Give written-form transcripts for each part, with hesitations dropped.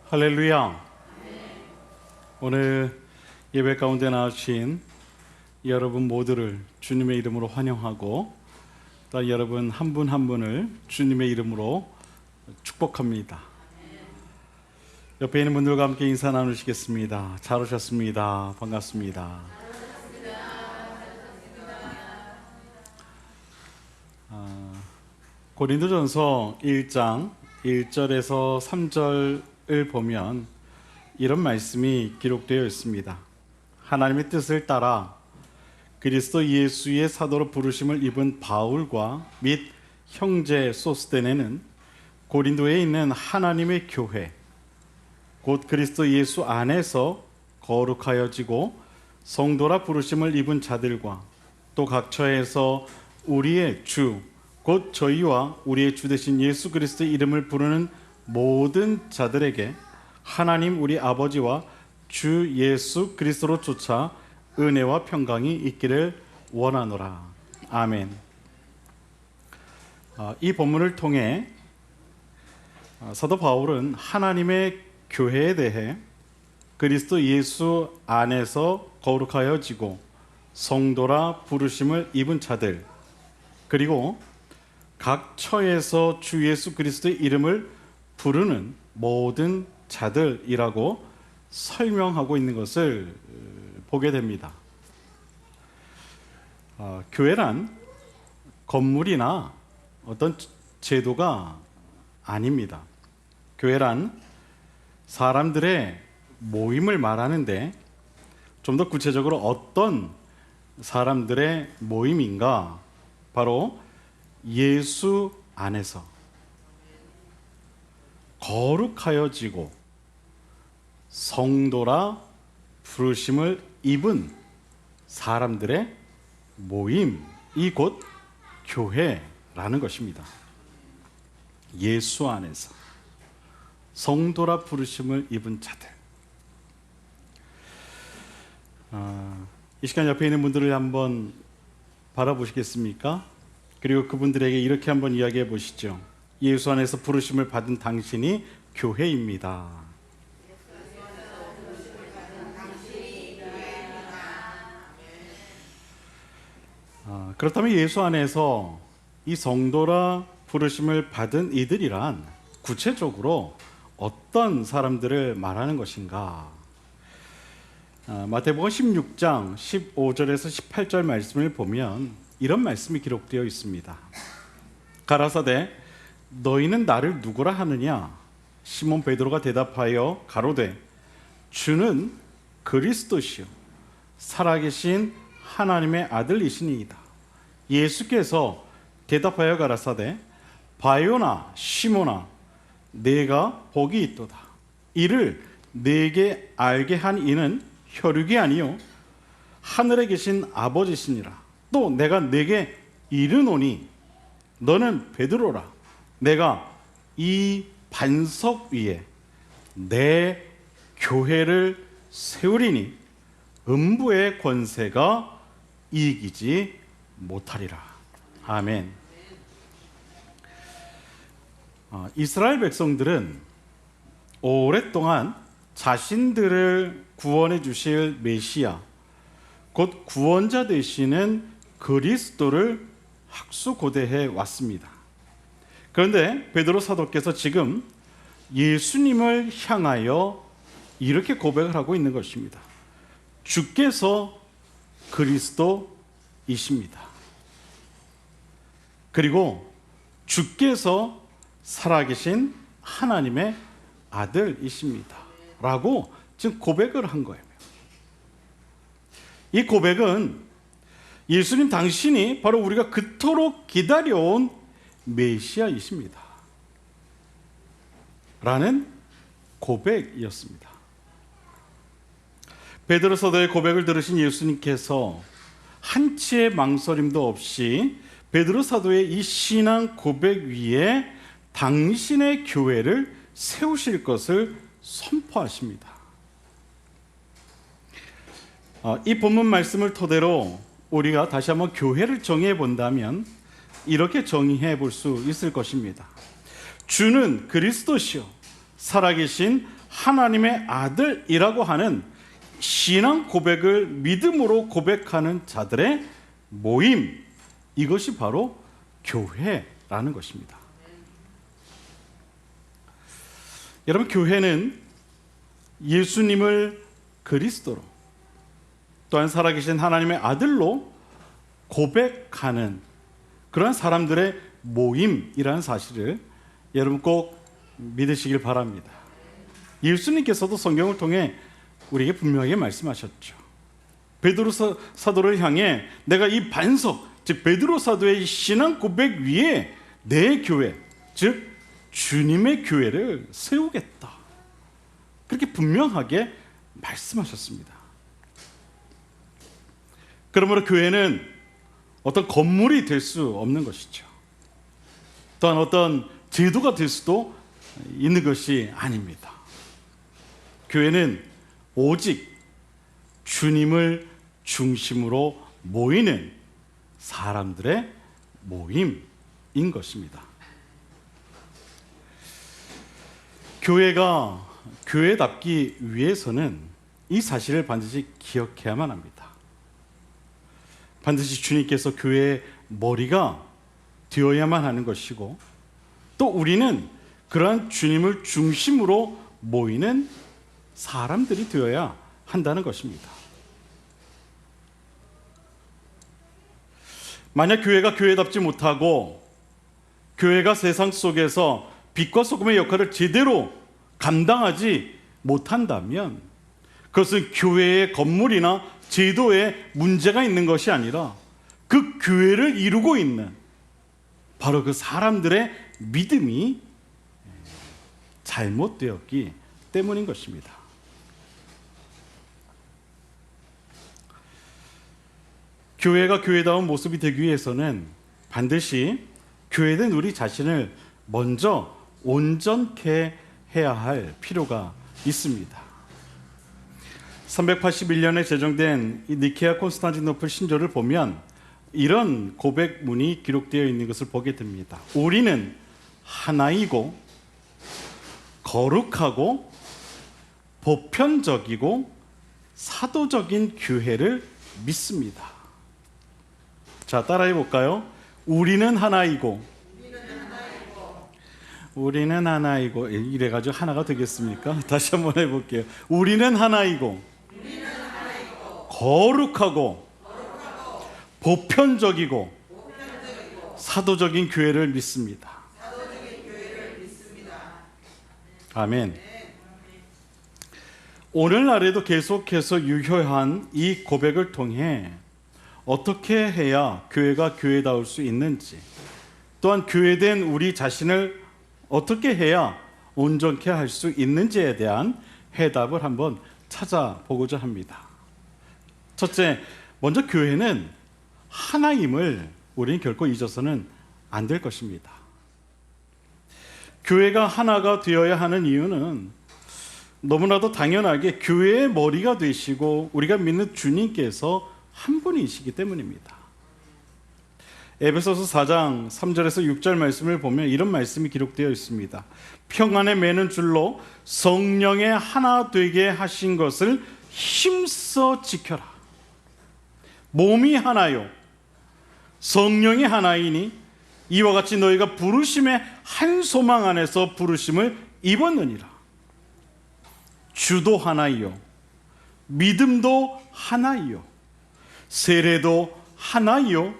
할렐루야. 오늘 예배 가운데 나오신 여러분 모두를 주님의 이름으로 환영하고 또 여러분 한 분 한 분을 주님의 이름으로 축복합니다. 옆에 있는 분들과 함께 인사 나누시겠습니다. 잘 오셨습니다. 반갑습니다. 고린도전서 1장 1절에서 3절을 보면 이런 말씀이 기록되어 있습니다. 하나님의 뜻을 따라 그리스도 예수의 사도로 부르심을 입은 바울과 및 형제 소스데네는 고린도에 있는 하나님의 교회 곧 그리스도 예수 안에서 거룩하여지고 성도라 부르심을 입은 자들과 또 각 처에서 우리의 주 곧 저희와 우리의 주 되신 예수 그리스도의 이름을 부르는 모든 자들에게 하나님 우리 아버지와 주 예수 그리스도로 쫓아 은혜와 평강이 있기를 원하노라. 아멘. 이 본문을 통해 사도 바울은 하나님의 교회에 대해 그리스도 예수 안에서 거룩하여지고 성도라 부르심을 입은 자들 그리고 각 처에서 주 예수 그리스도의 이름을 부르는 모든 자들이라고 설명하고 있는 것을 보게 됩니다. 교회란 건물이나 어떤 제도가 아닙니다. 교회란 사람들의 모임을 말하는데 좀 더 구체적으로 어떤 사람들의 모임인가? 바로 예수 안에서 거룩하여지고 성도라 부르심을 입은 사람들의 모임이 곧 교회라는 것입니다. 예수 안에서 성도라 부르심을 입은 자들. 이 시간 옆에 있는 분들을 한번 바라보시겠습니까? 그리고 그분들에게 이렇게 한번 이야기해 보시죠. 예수 안에서 부르심을 받은 당신이 교회입니다. 그렇다면 예수 안에서 이 성도라 부르심을 받은 이들이란 구체적으로 어떤 사람들을 말하는 것인가? 마태복음 16장 15절에서 18절 말씀을 보면 이런 말씀이 기록되어 있습니다. 가라사대 너희는 나를 누구라 하느냐? 시몬 베드로가 대답하여 가로되 주는 그리스도시요 살아계신 하나님의 아들이시니이다. 예수께서 대답하여 가라사대 바요나 시몬아 내가 복이 있도다. 이를 내게 알게 한 이는 혈육이 아니요 하늘에 계신 아버지시니라. 또 내가 내게 이르노니 너는 베드로라. 내가 이 반석 위에 내 교회를 세우리니 음부의 권세가 이기지 못하리라. 아멘. 이스라엘 백성들은 오랫동안 자신들을 구원해 주실 메시아 곧 구원자 되시는 그리스도를 학수고대해 왔습니다. 그런데 베드로 사도께서 지금 예수님을 향하여 이렇게 고백을 하고 있는 것입니다. 주께서 그리스도이십니다. 그리고 주께서 살아계신 하나님의 아들이십니다. 라고 지금 고백을 한 거예요. 이 고백은 예수님 당신이 바로 우리가 그토록 기다려온 메시아이십니다. 라는 고백이었습니다. 베드로 사도의 고백을 들으신 예수님께서 한치의 망설임도 없이 베드로 사도의 이 신앙 고백 위에 당신의 교회를 세우실 것을 선포하십니다. 이 본문 말씀을 토대로 우리가 다시 한번 교회를 정의해 본다면 이렇게 정의해 볼 수 있을 것입니다. 주는 그리스도시요 살아계신 하나님의 아들이라고 하는 신앙 고백을 믿음으로 고백하는 자들의 모임, 이것이 바로 교회라는 것입니다. 여러분, 교회는 예수님을 그리스도로 또한 살아계신 하나님의 아들로 고백하는 그런 사람들의 모임이라는 사실을 여러분 꼭 믿으시길 바랍니다. 예수님께서도 성경을 통해 우리에게 분명하게 말씀하셨죠. 베드로 사도를 향해 내가 이 반석, 즉 베드로 사도의 신앙 고백 위에 내 교회, 즉 주님의 교회를 세우겠다, 그렇게 분명하게 말씀하셨습니다. 그러므로 교회는 어떤 건물이 될 수 없는 것이죠. 또한 어떤 제도가 될 수도 있는 것이 아닙니다. 교회는 오직 주님을 중심으로 모이는 사람들의 모임인 것입니다. 교회가 교회답기 위해서는 이 사실을 반드시 기억해야만 합니다. 반드시 주님께서 교회의 머리가 되어야만 하는 것이고, 또 우리는 그러한 주님을 중심으로 모이는 사람들이 되어야 한다는 것입니다. 만약 교회가 교회답지 못하고 교회가 세상 속에서 빛과 소금의 역할을 제대로 감당하지 못한다면 그것은 교회의 건물이나 제도에 문제가 있는 것이 아니라 그 교회를 이루고 있는 바로 그 사람들의 믿음이 잘못되었기 때문인 것입니다. 교회가 교회다운 모습이 되기 위해서는 반드시 교회된 우리 자신을 먼저 온전케 해야 할 필요가 있습니다. 381년에 제정된 이 니케아 콘스탄티노플 신조를 보면 이런 고백문이 기록되어 있는 것을 보게 됩니다. 우리는 하나이고 거룩하고 보편적이고 사도적인 교회를 믿습니다. 자, 따라해 볼까요? 우리는 하나이고 이래가지고 하나가 되겠습니까? 다시 한번 해볼게요. 우리는 하나이고 거룩하고 보편적이고 사도적인 교회를 믿습니다. 아멘. 오늘날에도 계속해서 유효한 이 고백을 통해 어떻게 해야 교회가 교회다울 수 있는지, 또한 교회된 우리 자신을 어떻게 해야 온전케 할 수 있는지에 대한 해답을 한번 찾아보고자 합니다. 첫째, 먼저 교회는 하나임을 우리는 결코 잊어서는 안 될 것입니다. 교회가 하나가 되어야 하는 이유는 너무나도 당연하게 교회의 머리가 되시고 우리가 믿는 주님께서 한 분이시기 때문입니다. 에베소서 4장 3절에서 6절 말씀을 보면 이런 말씀이 기록되어 있습니다. 평안에 매는 줄로 성령의 하나 되게 하신 것을 힘써 지켜라. 몸이 하나요 성령이 하나이니 이와 같이 너희가 부르심의 한 소망 안에서 부르심을 입었느니라. 주도 하나이요 믿음도 하나이요 세례도 하나이요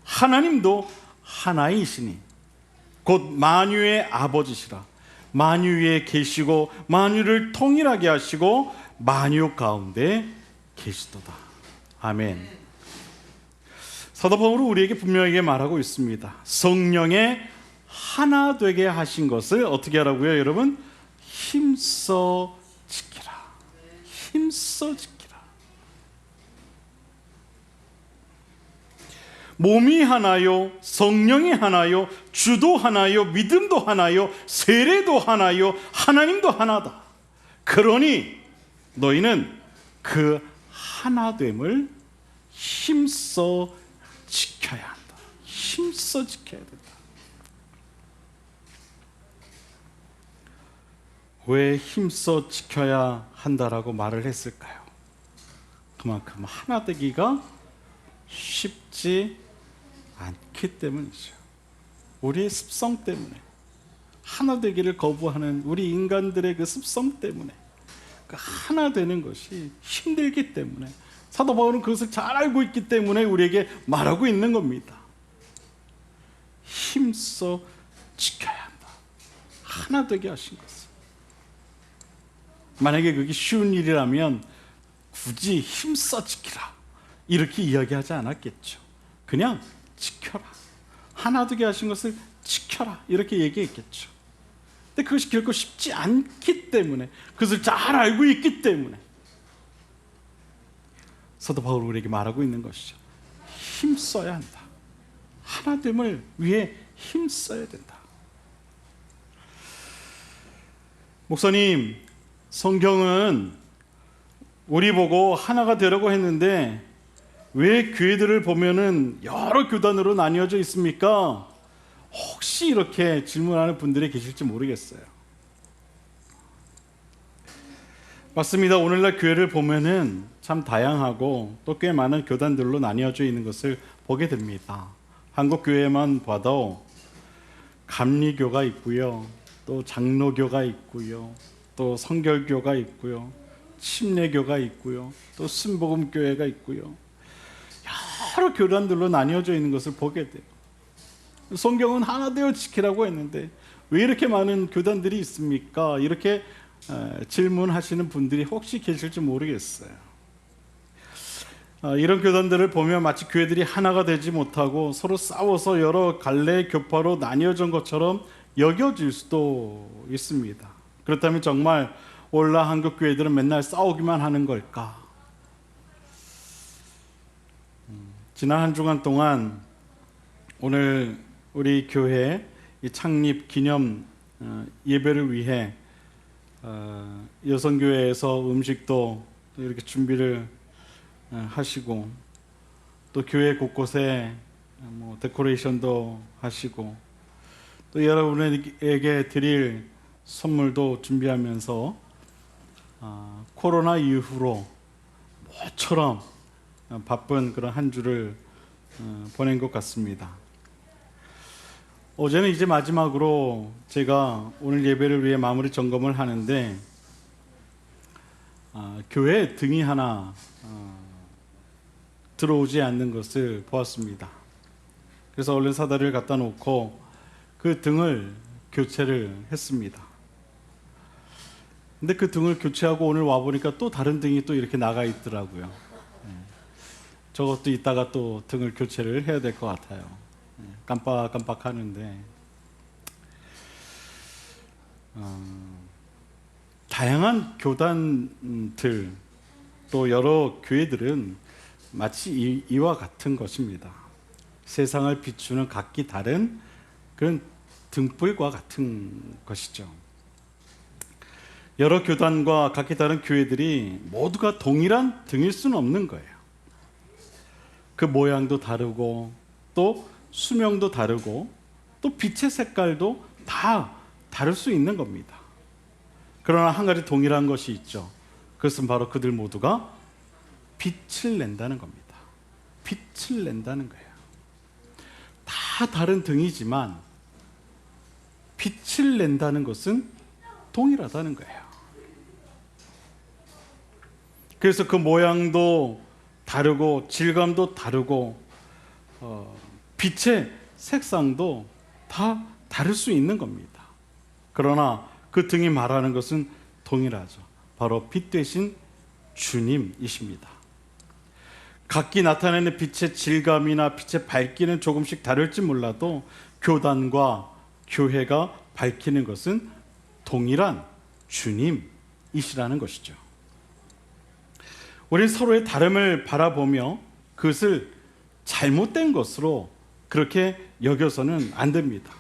하나님도 하나이시니 곧 만유의 아버지시라. 만유 위에 계시고 만유를 통일하게 하시고 만유 가운데 계시도다. 아멘. 사도 바울은 우리에게 분명하게 말하고 있습니다. 성령의 하나 되게 하신 것을 어떻게 하라고요, 여러분? 힘써 지키라. 힘써 지키라. 몸이 하나요, 성령이 하나요, 주도 하나요, 믿음도 하나요, 세례도 하나요, 하나님도 하나다. 그러니 너희는 그 하나됨을 힘써 지켜야 한다. 힘써 지켜야 된다. 왜 힘써 지켜야 한다라고 말을 했을까요? 그만큼 하나 되기가 쉽지 않기 때문이죠. 우리의 습성 때문에, 하나 되기를 거부하는 우리 인간들의 그 습성 때문에, 그 하나 되는 것이 힘들기 때문에, 사도 바울은 그것을 잘 알고 있기 때문에 우리에게 말하고 있는 겁니다. 힘써 지켜야 한다. 하나 되게 하신 것을. 만약에 그게 쉬운 일이라면 굳이 힘써 지키라 이렇게 이야기하지 않았겠죠. 그냥 지켜라, 하나 되게 하신 것을 지켜라 이렇게 얘기했겠죠. 근데 그것이 결코 쉽지 않기 때문에, 그것을 잘 알고 있기 때문에 사도 바울 우리에게 말하고 있는 것이죠. 힘써야 한다. 하나됨을 위해 힘써야 된다. 목사님, 성경은 우리 보고 하나가 되라고 했는데 왜 교회들을 보면은 여러 교단으로 나뉘어져 있습니까? 혹시 이렇게 질문하는 분들이 계실지 모르겠어요. 맞습니다. 오늘날 교회를 보면은 참 다양하고 또 꽤 많은 교단들로 나뉘어져 있는 것을 보게 됩니다. 한국 교회만 봐도 감리교가 있고요, 또 장로교가 있고요, 또 성결교가 있고요, 침례교가 있고요, 또 순복음교회가 있고요, 여러 교단들로 나뉘어져 있는 것을 보게 돼요. 성경은 하나 되어 지키라고 했는데 왜 이렇게 많은 교단들이 있습니까? 이렇게 질문하시는 분들이 혹시 계실지 모르겠어요. 이런 교단들을 보면 마치 교회들이 하나가 되지 못하고 서로 싸워서 여러 갈래 교파로 나뉘어진 것처럼 여겨질 수도 있습니다. 그렇다면 정말 오늘날 한국 교회들은 맨날 싸우기만 하는 걸까? 지난 한 주간 동안 오늘 우리 교회 이 창립 기념 예배를 위해 여성교회에서 음식도 이렇게 준비를 하시고, 또 교회 곳곳에 데코레이션도 하시고, 또 여러분에게 드릴 선물도 준비하면서 코로나 이후로 모처럼 바쁜 그런 한 주를 보낸 것 같습니다. 어제는 이제 마지막으로 제가 오늘 예배를 위해 마무리 점검을 하는데 교회에 등이 하나 들어오지 않는 것을 보았습니다. 그래서 얼른 사다리를 갖다 놓고 그 등을 교체를 했습니다. 근데 그 등을 교체하고 오늘 와보니까 또 다른 등이 또 이렇게 나가 있더라고요. 저것도 이따가 또 등을 교체를 해야 될 것 같아요. 깜빡깜빡 하는데 다양한 교단들 또 여러 교회들은 마치 이와 같은 것입니다. 세상을 비추는 각기 다른 그런 등불과 같은 것이죠. 여러 교단과 각기 다른 교회들이 모두가 동일한 등일 수는 없는 거예요. 그 모양도 다르고 또 수명도 다르고 또 빛의 색깔도 다 다를 수 있는 겁니다. 그러나 한 가지 동일한 것이 있죠. 그것은 바로 그들 모두가 빛을 낸다는 겁니다. 빛을 낸다는 거예요. 다 다른 등이지만 빛을 낸다는 것은 동일하다는 거예요. 그래서 그 모양도 다르고 질감도 다르고 빛의 색상도 다 다를 수 있는 겁니다. 그러나 그 등이 말하는 것은 동일하죠. 바로 빛 되신 주님이십니다. 각기 나타내는 빛의 질감이나 빛의 밝기는 조금씩 다를지 몰라도 교단과 교회가 밝히는 것은 동일한 주님이시라는 것이죠. 우리는 서로의 다름을 바라보며 그것을 잘못된 것으로 그렇게 여겨서는 안 됩니다.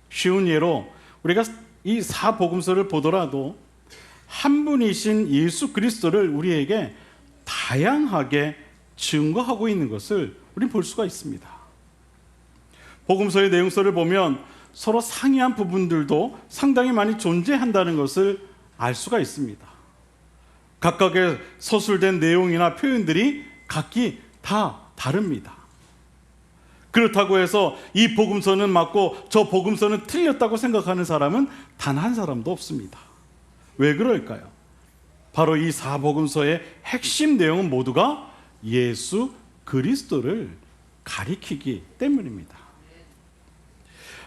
쉬운 예로 우리가 이 사복음서를 보더라도 한 분이신 예수 그리스도를 우리에게 다양하게 증거하고 있는 것을 우리는 볼 수가 있습니다. 복음서의 내용서를 보면 서로 상이한 부분들도 상당히 많이 존재한다는 것을 알 수가 있습니다. 각각의 서술된 내용이나 표현들이 각기 다 다릅니다. 그렇다고 해서 이 복음서는 맞고 저 복음서는 틀렸다고 생각하는 사람은 단 한 사람도 없습니다. 왜 그럴까요? 바로 이 사복음서의 핵심 내용은 모두가 예수 그리스도를 가리키기 때문입니다.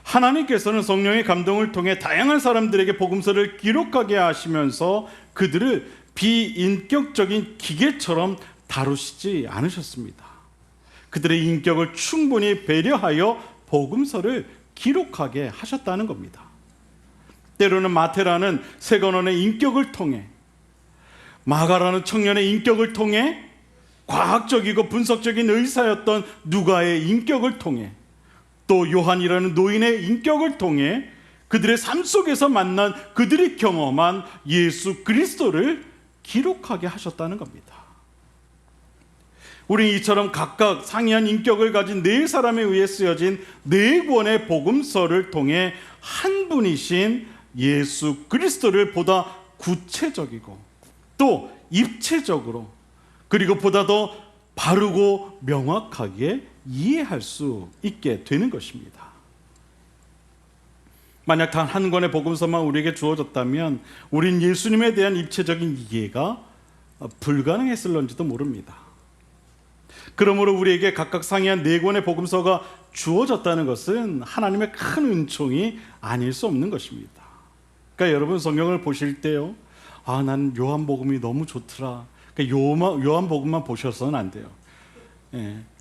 하나님께서는 성령의 감동을 통해 다양한 사람들에게 복음서를 기록하게 하시면서 그들을 비인격적인 기계처럼 다루시지 않으셨습니다. 그들의 인격을 충분히 배려하여 복음서를 기록하게 하셨다는 겁니다. 때로는 마태라는 세간원의 인격을 통해, 마가라는 청년의 인격을 통해, 과학적이고 분석적인 의사였던 누가의 인격을 통해, 또 요한이라는 노인의 인격을 통해 그들의 삶 속에서 만난 그들이 경험한 예수 그리스도를 기록하게 하셨다는 겁니다. 우리 이처럼 각각 상이한 인격을 가진 네 사람에 의해 쓰여진 네 권의 복음서를 통해 한 분이신 예수 그리스도를 보다 구체적이고 또 입체적으로, 그리고 보다 더 바르고 명확하게 이해할 수 있게 되는 것입니다. 만약 단 한 권의 복음서만 우리에게 주어졌다면 우린 예수님에 대한 입체적인 이해가 불가능했을런지도 모릅니다. 그러므로 우리에게 각각 상이한 네 권의 복음서가 주어졌다는 것은 하나님의 큰 은총이 아닐 수 없는 것입니다. 그러니까 여러분 성경을 보실 때요, 난 요한복음이 너무 좋더라, 그러니까 요한복음만 보셔서는 안 돼요.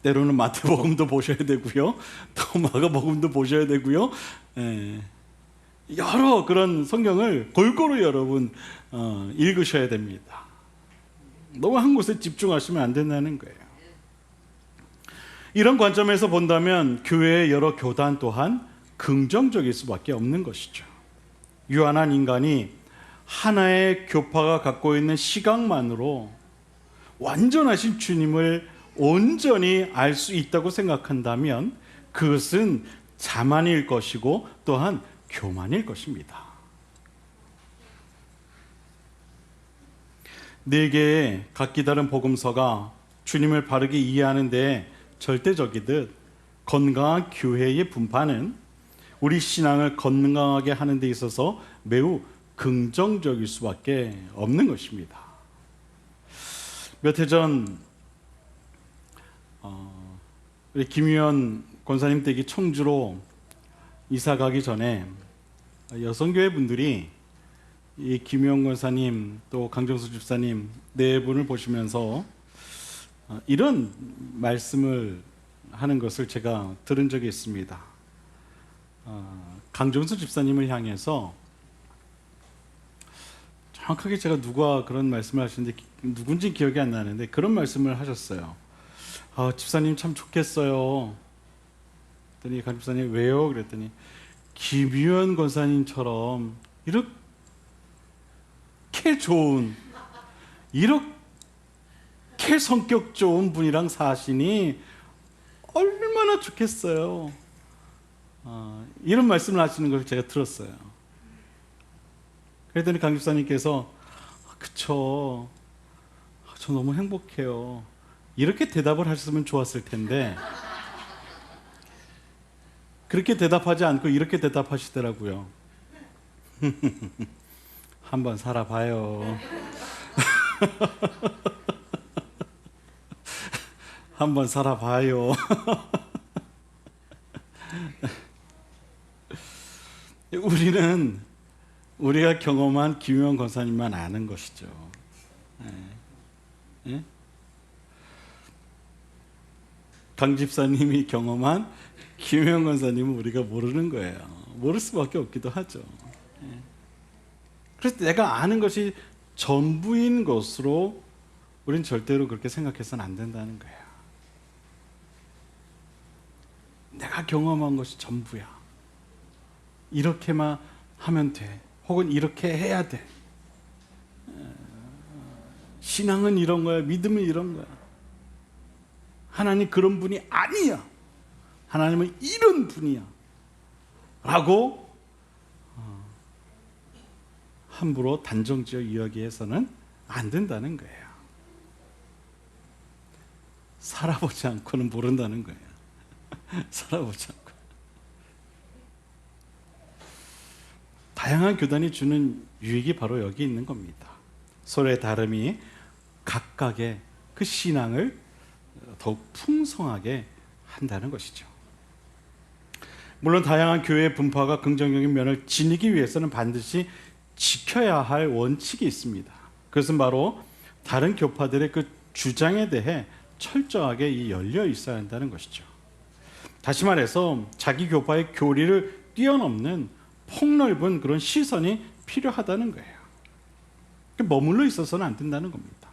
때로는 마태복음도 보셔야 되고요, 또 마가복음도 보셔야 되고요, 여러 그런 성경을 골고루 여러분 읽으셔야 됩니다. 너무 한 곳에 집중하시면 안 된다는 거예요. 이런 관점에서 본다면 교회의 여러 교단 또한 긍정적일 수밖에 없는 것이죠. 유한한 인간이 하나의 교파가 갖고 있는 시각만으로 완전하신 주님을 온전히 알 수 있다고 생각한다면 그것은 자만일 것이고 또한 교만일 것입니다. 네 개의 각기 다른 복음서가 주님을 바르게 이해하는 데 절대적이듯 건강한 교회의 분파는 우리 신앙을 건강하게 하는 데 있어서 매우 긍정적일 수밖에 없는 것입니다. 몇 해 전 우리 김유현 권사님 댁이 청주로 이사 가기 전에 여성교회 분들이 이 김유현 권사님 또 강정수 집사님 네 분을 보시면서 이런 말씀을 하는 것을 제가 들은 적이 있습니다. 강정수 집사님을 향해서, 정확하게 제가 누가 그런 말씀을 하시는데 누군지 기억이 안 나는데 그런 말씀을 하셨어요. 집사님 참 좋겠어요. 그랬더니 강 집사님 왜요? 그랬더니 김유현 권사님처럼 이렇게 좋은, 이렇게 성격 좋은 분이랑 사시니 얼마나 좋겠어요. 이런 말씀을 하시는 걸 제가 들었어요. 그랬더니 강 집사님께서 그쵸, 저 너무 행복해요, 이렇게 대답을 하셨으면 좋았을 텐데 그렇게 대답하지 않고 이렇게 대답하시더라고요. 한번 살아봐요. 한번 살아봐요. 우리는 우리가 경험한 김유현 권사님만 아는 것이죠. 예? 강 집사님이 경험한 김유현 권사님은 우리가 모르는 거예요. 모를 수밖에 없기도 하죠. 그래서 내가 아는 것이 전부인 것으로 우린 절대로 그렇게 생각해서는 안 된다는 거예요. 내가 경험한 것이 전부야. 이렇게만 하면 돼. 혹은 이렇게 해야 돼. 신앙은 이런 거야. 믿음은 이런 거야. 하나님 그런 분이 아니야. 하나님은 이런 분이야. 라고 함부로 단정지어 이야기해서는 안 된다는 거예요. 살아보지 않고는 모른다는 거예요. 살아보지 않고. 다양한 교단이 주는 유익이 바로 여기 있는 겁니다. 서로의 다름이 각각의 그 신앙을 더욱 풍성하게 한다는 것이죠. 물론 다양한 교회의 분파가 긍정적인 면을 지니기 위해서는 반드시 지켜야 할 원칙이 있습니다. 그것은 바로 다른 교파들의 그 주장에 대해 철저하게 열려 있어야 한다는 것이죠. 다시 말해서 자기 교파의 교리를 뛰어넘는 폭넓은 그런 시선이 필요하다는 거예요. 머물러 있어서는 안 된다는 겁니다.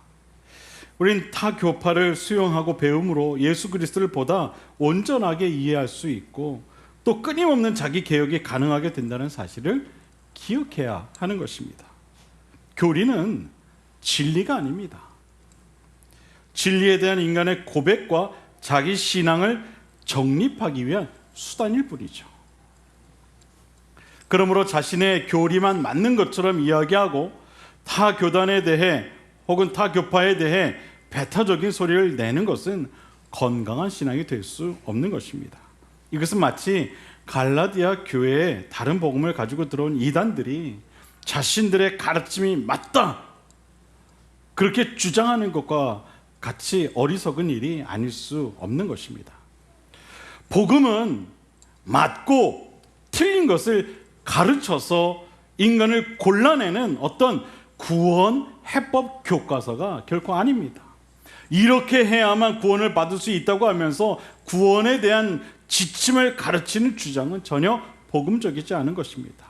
우린 타 교파를 수용하고 배움으로 예수 그리스도를 보다 온전하게 이해할 수 있고 또 끊임없는 자기 개혁이 가능하게 된다는 사실을 기억해야 하는 것입니다. 교리는 진리가 아닙니다. 진리에 대한 인간의 고백과 자기 신앙을 정립하기 위한 수단일 뿐이죠. 그러므로 자신의 교리만 맞는 것처럼 이야기하고 타 교단에 대해 혹은 타 교파에 대해 배타적인 소리를 내는 것은 건강한 신앙이 될 수 없는 것입니다. 이것은 마치 갈라디아 교회에 다른 복음을 가지고 들어온 이단들이 자신들의 가르침이 맞다 그렇게 주장하는 것과 같이 어리석은 일이 아닐 수 없는 것입니다. 복음은 맞고 틀린 것을 가르쳐서 인간을 골라내는 어떤 구원 해법 교과서가 결코 아닙니다. 이렇게 해야만 구원을 받을 수 있다고 하면서 구원에 대한 지침을 가르치는 주장은 전혀 복음적이지 않은 것입니다.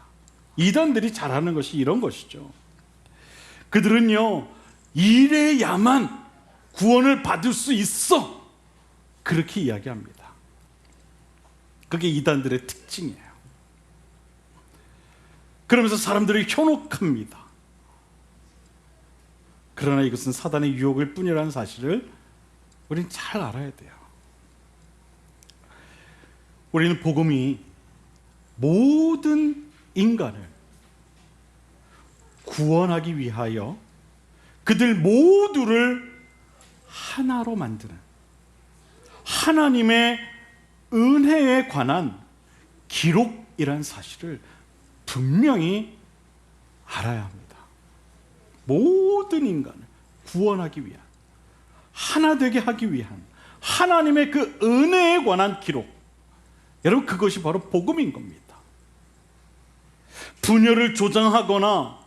이단들이 잘하는 것이 이런 것이죠. 그들은요, 이래야만 구원을 받을 수 있어 그렇게 이야기합니다. 그게 이단들의 특징이에요. 그러면서 사람들이 현혹합니다. 그러나 이것은 사단의 유혹일 뿐이라는 사실을 우리는 잘 알아야 돼요. 우리는 복음이 모든 인간을 구원하기 위하여 그들 모두를 하나로 만드는 하나님의 은혜에 관한 기록이라는 사실을 분명히 알아야 합니다. 모든 인간을 구원하기 위한, 하나 되게 하기 위한 하나님의 그 은혜에 관한 기록, 여러분 그것이 바로 복음인 겁니다. 분열을 조장하거나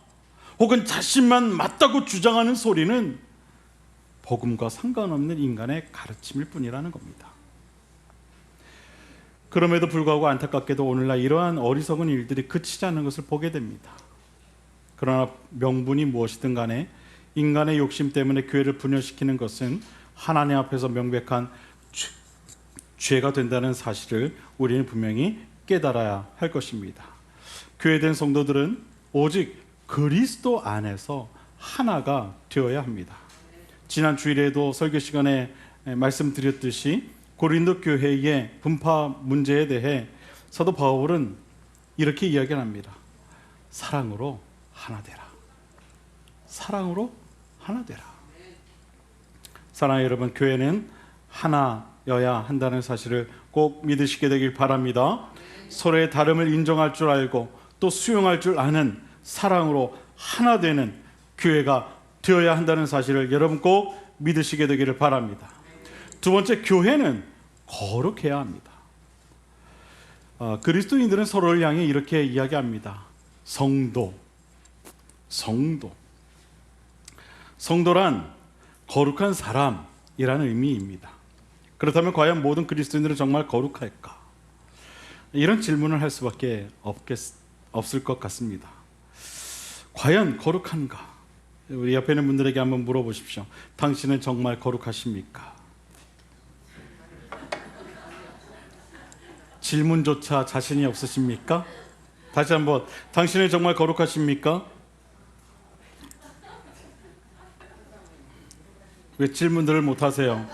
혹은 자신만 맞다고 주장하는 소리는 복음과 상관없는 인간의 가르침일 뿐이라는 겁니다. 그럼에도 불구하고 안타깝게도 오늘날 이러한 어리석은 일들이 그치지 않는 것을 보게 됩니다. 그러나 명분이 무엇이든 간에 인간의 욕심 때문에 교회를 분열시키는 것은 하나님 앞에서 명백한 죄가 된다는 사실을 우리는 분명히 깨달아야 할 것입니다. 교회된 성도들은 오직 그리스도 안에서 하나가 되어야 합니다. 지난 주일에도 설교 시간에 말씀드렸듯이 고린도 교회의 분파 문제에 대해 사도 바울은 이렇게 이야기합니다. 사랑으로 하나 되라. 사랑으로 하나 되라. 사랑하는 여러분, 교회는 하나여야 한다는 사실을 꼭 믿으시게 되길 바랍니다. 서로의 다름을 인정할 줄 알고 또 수용할 줄 아는 사랑으로 하나 되는 교회가 되어야 한다는 사실을 여러분 꼭 믿으시게 되기를 바랍니다. 두 번째, 교회는 거룩해야 합니다. 그리스도인들은 서로를 향해 이렇게 이야기합니다. 성도란 거룩한 사람이라는 의미입니다. 그렇다면 과연 모든 그리스도인들은 정말 거룩할까? 이런 질문을 할 수밖에 없을 것 같습니다. 과연 거룩한가? 우리 옆에 있는 분들에게 한번 물어보십시오. 당신은 정말 거룩하십니까? 질문조차 자신이 없으십니까? 다시 한번, 당신은 정말 거룩하십니까? 왜 질문들을 못하세요?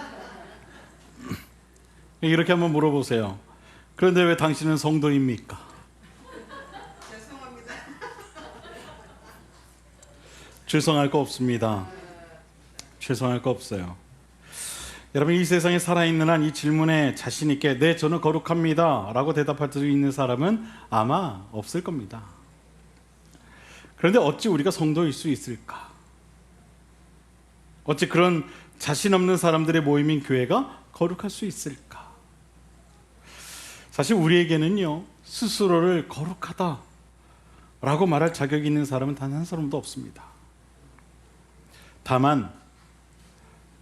이렇게 한번 물어보세요. 그런데 왜 당신은 성도입니까? 죄송할 거 없습니다. 죄송할 거 없어요. 여러분, 이 세상에 살아있는 한 이 질문에 자신 있게 네, 저는 거룩합니다 라고 대답할 수 있는 사람은 아마 없을 겁니다. 그런데 어찌 우리가 성도일 수 있을까? 어찌 그런 자신 없는 사람들의 모임인 교회가 거룩할 수 있을까? 사실 우리에게는요, 스스로를 거룩하다 라고 말할 자격이 있는 사람은 단 한 사람도 없습니다. 다만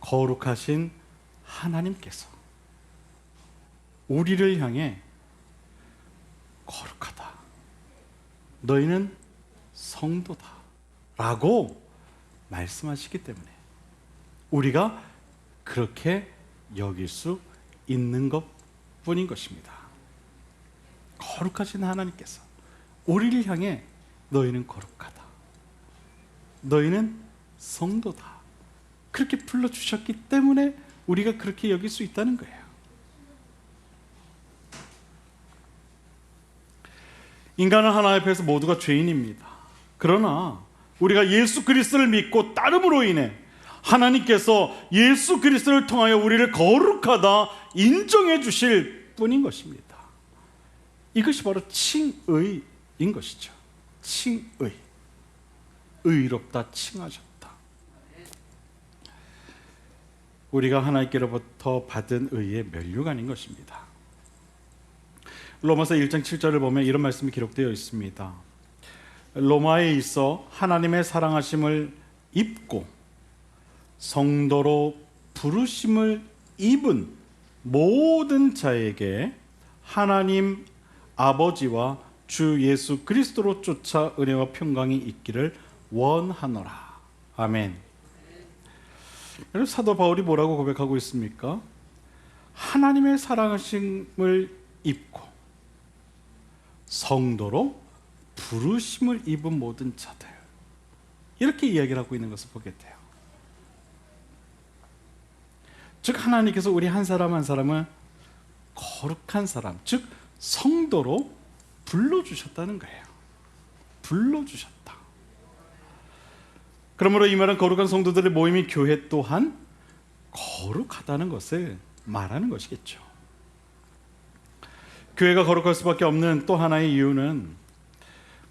거룩하신 하나님께서 우리를 향해 거룩하다, 너희는 성도다 라고 말씀하시기 때문에 우리가 그렇게 여길 수 있는 것 뿐인 것입니다. 거룩하신 하나님께서 우리를 향해 너희는 거룩하다, 너희는 성도다, 그렇게 불러주셨기 때문에 우리가 그렇게 여길 수 있다는 거예요. 인간은 하나님 앞에서 모두가 죄인입니다. 그러나 우리가 예수 그리스도를 믿고 따름으로 인해 하나님께서 예수 그리스도를 통하여 우리를 거룩하다 인정해 주실 뿐인 것입니다. 이것이 바로 칭의인 것이죠. 칭의. 의롭다 칭하셨다. 우리가 하나님께로부터 받은 의의 면류관인 것입니다. 로마서 1장 7절을 보면 이런 말씀이 기록되어 있습니다. 로마에 있어 하나님의 사랑하심을 입고 성도로 부르심을 입은 모든 자에게 하나님 아버지와 주 예수 그리스도로 쫓아 은혜와 평강이 있기를 원하노라. 아멘. 여러분, 사도 바울이 뭐라고 고백하고 있습니까? 하나님의 사랑하심을 입고 성도로 부르심을 입은 모든 자들, 이렇게 이야기를 하고 있는 것을 보게 돼요. 즉 하나님께서 우리 한 사람 한 사람을 거룩한 사람, 즉 성도로 불러주셨다는 거예요. 불러주셨다. 그러므로 이 말은 거룩한 성도들의 모임인 교회 또한 거룩하다는 것을 말하는 것이겠죠. 교회가 거룩할 수밖에 없는 또 하나의 이유는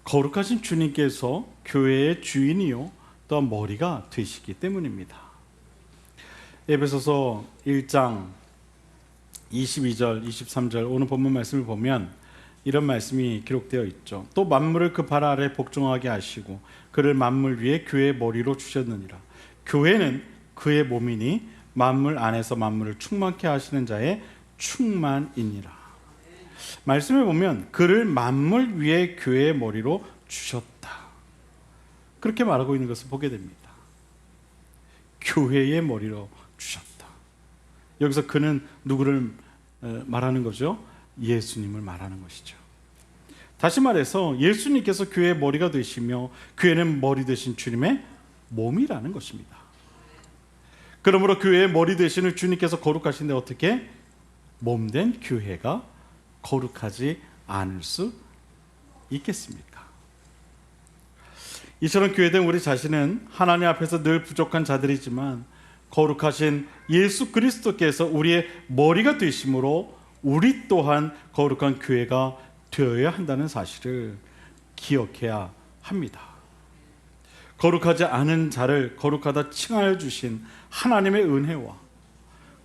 거룩하신 주님께서 교회의 주인이요 또한 머리가 되시기 때문입니다. 에베소서 1장 22절, 23절 오늘 본문 말씀을 보면 이런 말씀이 기록되어 있죠. 또 만물을 그 발 아래 복종하게 하시고 그를 만물 위에 교회의 머리로 주셨느니라. 교회는 그의 몸이니 만물 안에서 만물을 충만케 하시는 자의 충만이니라. 말씀을 보면 그를 만물 위에 교회의 머리로 주셨다, 그렇게 말하고 있는 것을 보게 됩니다. 교회의 머리로 주셨다. 여기서 그는 누구를 말하는 거죠? 예수님을 말하는 것이죠. 다시 말해서 예수님께서 교회의 머리가 되시며 교회는 머리 되신 주님의 몸이라는 것입니다. 그러므로 교회의 머리 되시는 주님께서 거룩하신데 어떻게 몸된 교회가 거룩하지 않을 수 있겠습니까? 이처럼 교회된 우리 자신은 하나님 앞에서 늘 부족한 자들이지만 거룩하신 예수 그리스도께서 우리의 머리가 되심으로 우리 또한 거룩한 교회가 되어야 한다는 사실을 기억해야 합니다. 거룩하지 않은 자를 거룩하다 칭하여 주신 하나님의 은혜와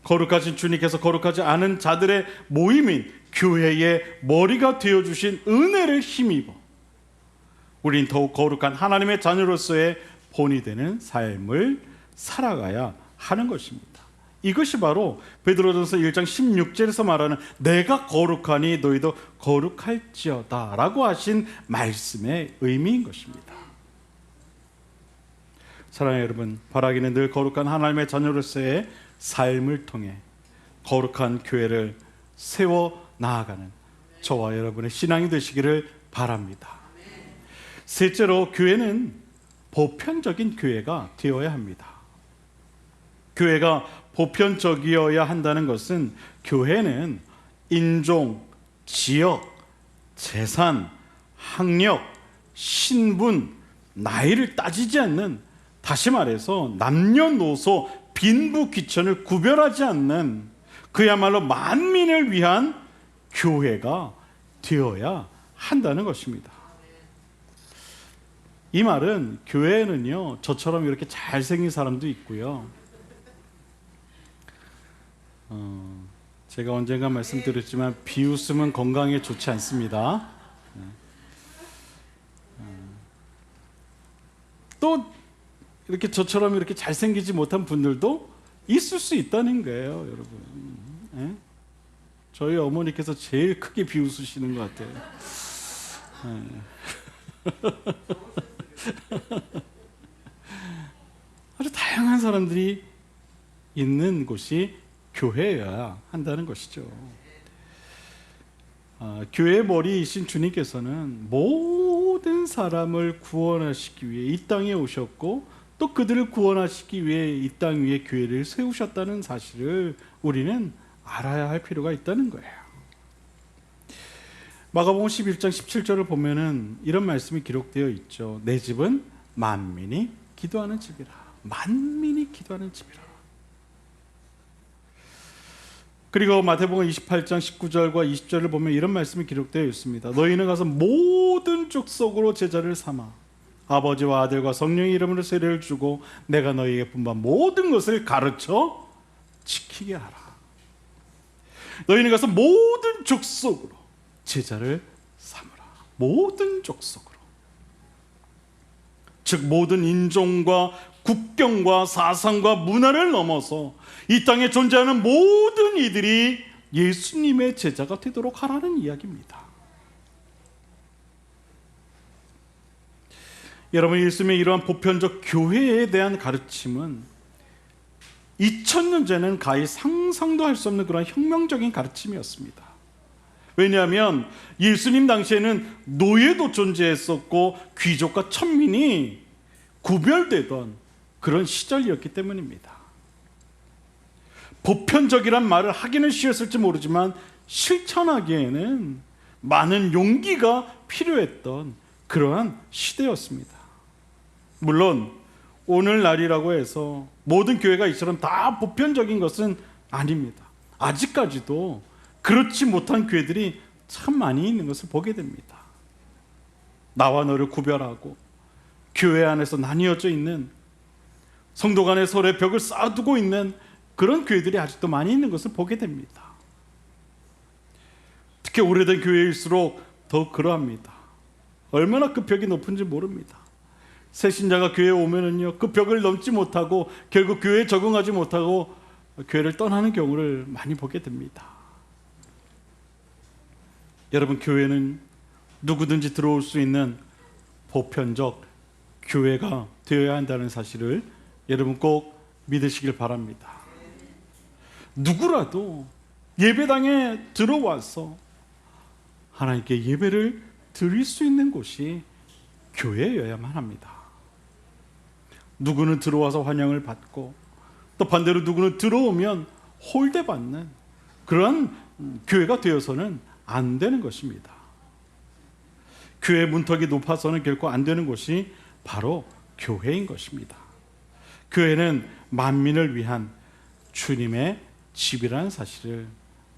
거룩하신 주님께서 거룩하지 않은 자들의 모임인 교회의 머리가 되어주신 은혜를 힘입어 우린 더욱 거룩한 하나님의 자녀로서의 본이 되는 삶을 살아가야 하는 것입니다. 이것이 바로 베드로전서 1장 16절에서 말하는 내가 거룩하니 너희도 거룩할지어다 라고 하신 말씀의 의미인 것입니다. 사랑하는 여러분, 바라기는 늘 거룩한 하나님의 자녀로서의 삶을 통해 거룩한 교회를 세워 나아가는 저와 여러분의 신앙이 되시기를 바랍니다. 셋째로, 교회는 보편적인 교회가 되어야 합니다. 교회가 보편적이어야 한다는 것은 교회는 인종, 지역, 재산, 학력, 신분, 나이를 따지지 않는 다시 말해서 남녀노소 빈부 귀천을 구별하지 않는 그야말로 만민을 위한 교회가 되어야 한다는 것입니다. 이 말은 교회에는요, 저처럼 이렇게 잘생긴 사람도 있고요. 제가 언젠가 말씀드렸지만 비웃음은 건강에 좋지 않습니다. 또 이렇게 저처럼 이렇게 잘생기지 못한 분들도 있을 수 있다는 거예요, 여러분. 예? 저희 어머니께서 제일 크게 비웃으시는 것 같아요. 아주 다양한 사람들이 있는 곳이 교회여야 한다는 것이죠. 교회의 머리이신 주님께서는 모든 사람을 구원하시기 위해 이 땅에 오셨고 또 그들을 구원하시기 위해 이 땅 위에 교회를 세우셨다는 사실을 우리는 알아야 할 필요가 있다는 거예요. 마가복음 11장 17절을 보면은 이런 말씀이 기록되어 있죠. 내 집은 만민이 기도하는 집이라. 만민이 기도하는 집이라. 그리고 마태복음 28장 19절과 20절을 보면 이런 말씀이 기록되어 있습니다. 너희는 가서 모든 족속으로 제자를 삼아 아버지와 아들과 성령의 이름으로 세례를 주고 내가 너희에게 분부한 모든 것을 가르쳐 지키게 하라. 너희는 가서 모든 족속으로 제자를 삼으라. 모든 족속으로. 즉 모든 인종과 국경과 사상과 문화를 넘어서 이 땅에 존재하는 모든 이들이 예수님의 제자가 되도록 하라는 이야기입니다. 여러분, 예수님의 이러한 보편적 교회에 대한 가르침은 2000년 전에는 가히 상상도 할 수 없는 그런 혁명적인 가르침이었습니다. 왜냐하면 예수님 당시에는 노예도 존재했었고 귀족과 천민이 구별되던 그런 시절이었기 때문입니다. 보편적이란 말을 하기는 쉬웠을지 모르지만 실천하기에는 많은 용기가 필요했던 그러한 시대였습니다. 물론 오늘날이라고 해서 모든 교회가 이처럼 다 보편적인 것은 아닙니다. 아직까지도 그렇지 못한 교회들이 참 많이 있는 것을 보게 됩니다. 나와 너를 구별하고 교회 안에서 나뉘어져 있는, 성도 간에 서로의 벽을 쌓아두고 있는 그런 교회들이 아직도 많이 있는 것을 보게 됩니다. 특히 오래된 교회일수록 더 그러합니다. 얼마나 그 벽이 높은지 모릅니다. 새 신자가 교회에 오면은요, 그 벽을 넘지 못하고 결국 교회에 적응하지 못하고 교회를 떠나는 경우를 많이 보게 됩니다. 여러분, 교회는 누구든지 들어올 수 있는 보편적 교회가 되어야 한다는 사실을 여러분 꼭 믿으시길 바랍니다. 누구라도 예배당에 들어와서 하나님께 예배를 드릴 수 있는 곳이 교회여야만 합니다. 누구는 들어와서 환영을 받고 또 반대로 누구는 들어오면 홀대받는 그런 교회가 되어서는 안 되는 것입니다. 교회 문턱이 높아서는 결코 안 되는 곳이 바로 교회인 것입니다. 교회는 만민을 위한 주님의 집이라는 사실을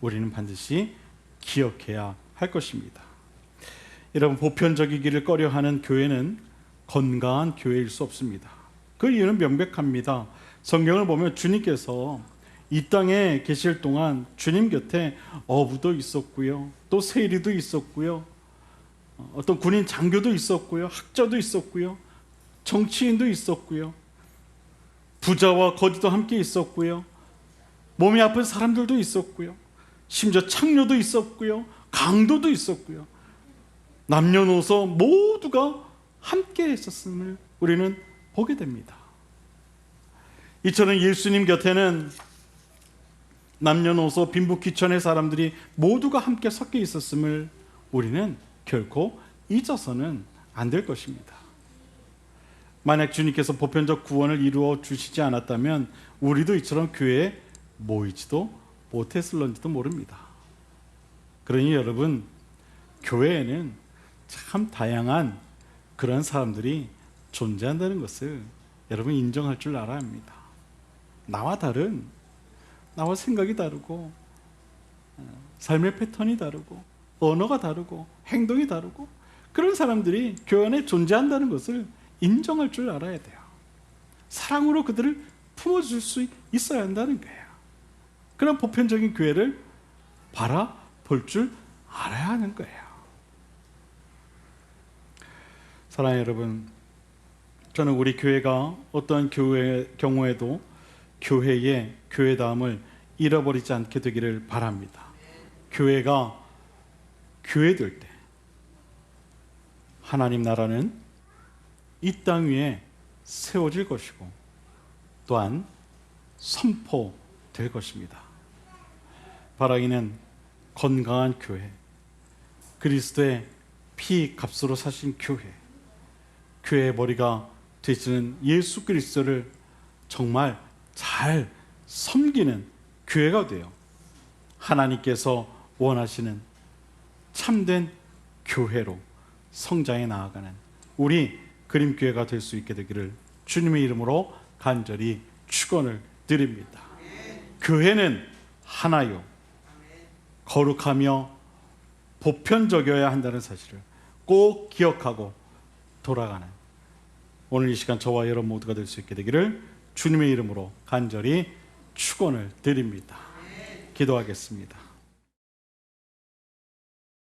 우리는 반드시 기억해야 할 것입니다. 여러분, 보편적이기를 꺼려하는 교회는 건강한 교회일 수 없습니다. 그 이유는 명백합니다. 성경을 보면 주님께서 이 땅에 계실 동안 주님 곁에 어부도 있었고요, 또 세리도 있었고요, 어떤 군인 장교도 있었고요, 학자도 있었고요, 정치인도 있었고요, 부자와 거지도 함께 있었고요, 몸이 아픈 사람들도 있었고요, 심지어 창녀도 있었고요, 강도도 있었고요, 남녀노소 모두가 함께 있었음을 우리는 보게 됩니다. 이처럼 예수님 곁에는 남녀노소 빈부귀천의 사람들이 모두가 함께 섞여 있었음을 우리는 결코 잊어서는 안 될 것입니다. 만약 주님께서 보편적 구원을 이루어 주시지 않았다면 우리도 이처럼 교회에 모이지도 못했을런지도 모릅니다. 그러니 여러분, 교회에는 참 다양한 그런 사람들이 존재한다는 것을 여러분 인정할 줄 알아야 합니다. 나와 다른, 나와 생각이 다르고 삶의 패턴이 다르고 언어가 다르고 행동이 다르고 그런 사람들이 교회 안에 존재한다는 것을 인정할 줄 알아야 돼요. 사랑으로 그들을 품어줄 수 있어야 한다는 거예요. 그런 보편적인 교회를 바라볼 줄 알아야 하는 거예요. 사랑하는 여러분, 저는 우리 교회가 어떠한 경우에도 교회의 교회다움을 잃어버리지 않게 되기를 바랍니다. 교회가 교회될 때 하나님 나라는 이 땅 위에 세워질 것이고 또한 선포될 것입니다. 바라기는 건강한 교회, 그리스도의 피 값으로 사신 교회, 교회의 머리가 되시는 예수 그리스도를 정말 잘 섬기는 교회가 되어 하나님께서 원하시는 참된 교회로 성장해 나아가는 우리 그림교회가 될 수 있게 되기를 주님의 이름으로 간절히 축원을 드립니다. 교회는 하나요, 거룩하며 보편적이어야 한다는 사실을 꼭 기억하고 돌아가는 오늘 이 시간 저와 여러분 모두가 될 수 있게 되기를 주님의 이름으로 간절히 축원을 드립니다. 기도하겠습니다.